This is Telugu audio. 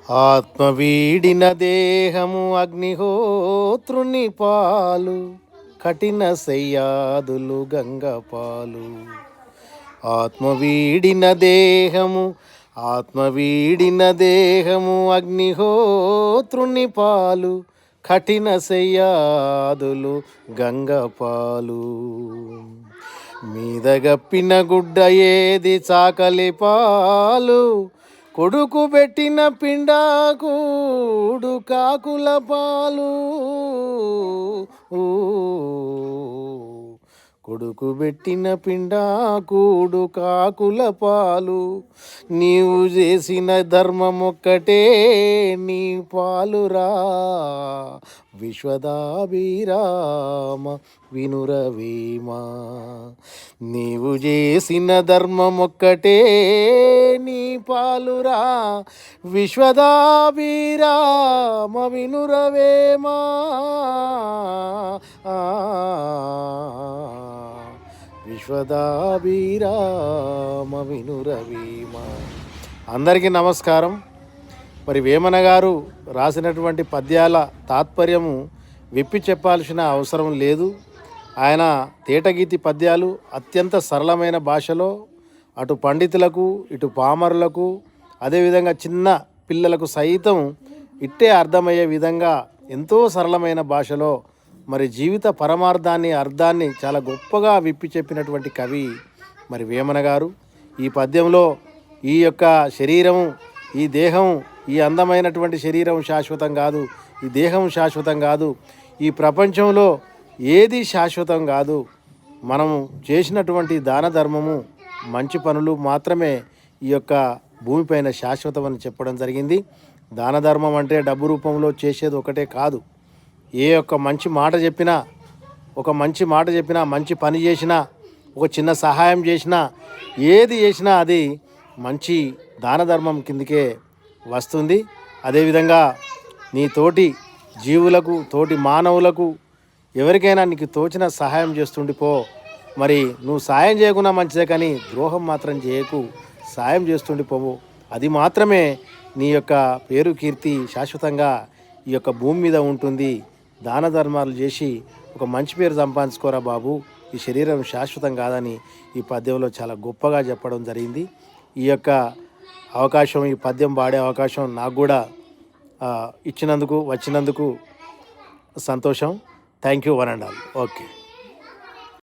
ఆత్మ వీడిన దేహము అగ్నిహోత్రుని పాలు, కఠిన శయ్యాదులు గంగపాలు. ఆత్మ వీడిన దేహము అగ్నిహోత్రుని పాలు, కఠిన శయ్యాదులు గంగపాలు. మీదగప్పిన గుడ్డ ఏది చాకలి పాలు, కొడుకు పెట్టిన పిండాకుడు కాకుల పాలు. కొడుకు పెట్టిన పిండాకుడు కాకుల పాలు. నీవు చేసిన ధర్మమొక్కటే నీ పాలురా, విశ్వదాభిరామ వినురవేమా. నీవు చేసిన ధర్మమొక్కటే నీ పాలురా, విశ్వదాభిరామ వినురవేమా. విశ్వదాభిరామ వినురవేమా. అందరికీ నమస్కారం. మరి వేమన గారు రాసినటువంటి పద్యాల తాత్పర్యము విప్పి చెప్పాల్సిన అవసరం లేదు. ఆయన తేటగీతి పద్యాలు అత్యంత సరళమైన భాషలో అటు పండితులకు ఇటు పామరులకు అదేవిధంగా చిన్న పిల్లలకు సైతం ఇట్టే అర్థమయ్యే విధంగా ఎంతో సరళమైన భాషలో మరి జీవిత పరమార్థాన్ని అర్థాన్ని చాలా గొప్పగా విప్పి చెప్పినటువంటి కవి మరి వేమన గారు. ఈ పద్యంలో ఈ యొక్క శరీరము, ఈ దేహం, ఈ అందమైనటువంటి శరీరం శాశ్వతం కాదు, ఈ దేహం శాశ్వతం కాదు, ఈ ప్రపంచంలో ఏది శాశ్వతం కాదు. మనము చేసినటువంటి దాన ధర్మము, మంచి పనులు మాత్రమే ఈ యొక్క భూమిపైన శాశ్వతం అని చెప్పడం జరిగింది. దాన ధర్మం అంటే డబ్బు రూపంలో చేసేది ఒకటే కాదు. ఏ ఒక్క మంచి మాట చెప్పినా, మంచి పని చేసినా, ఒక చిన్న సహాయం చేసినా, ఏది చేసినా అది మంచి దాన ధర్మం కిందకే వస్తుంది. అదేవిధంగా నీ తోటి జీవులకు, తోటి మానవులకు ఎవరికైనా నీకు తోచిన సహాయం చేస్తుండిపో. మరి నువ్వు సాయం చేయకుండా మంచిదే, కానీ ద్రోహం మాత్రం చేయకు, సాయం చేస్తుండిపోవు. అది మాత్రమే నీ యొక్క పేరు కీర్తి శాశ్వతంగా ఈ యొక్క భూమి మీద ఉంటుంది. దాన ధర్మాలు చేసి ఒక మంచి పేరు సంపాదించుకోరా బాబు, ఈ శరీరం శాశ్వతం కాదని ఈ పద్యంలో చాలా గొప్పగా చెప్పడం జరిగింది. ఈ యొక్క అవకాశం, ఈ పద్యం పాడే అవకాశం నాకు కూడా వచ్చినందుకు సంతోషం. Thank you one and all. Okay.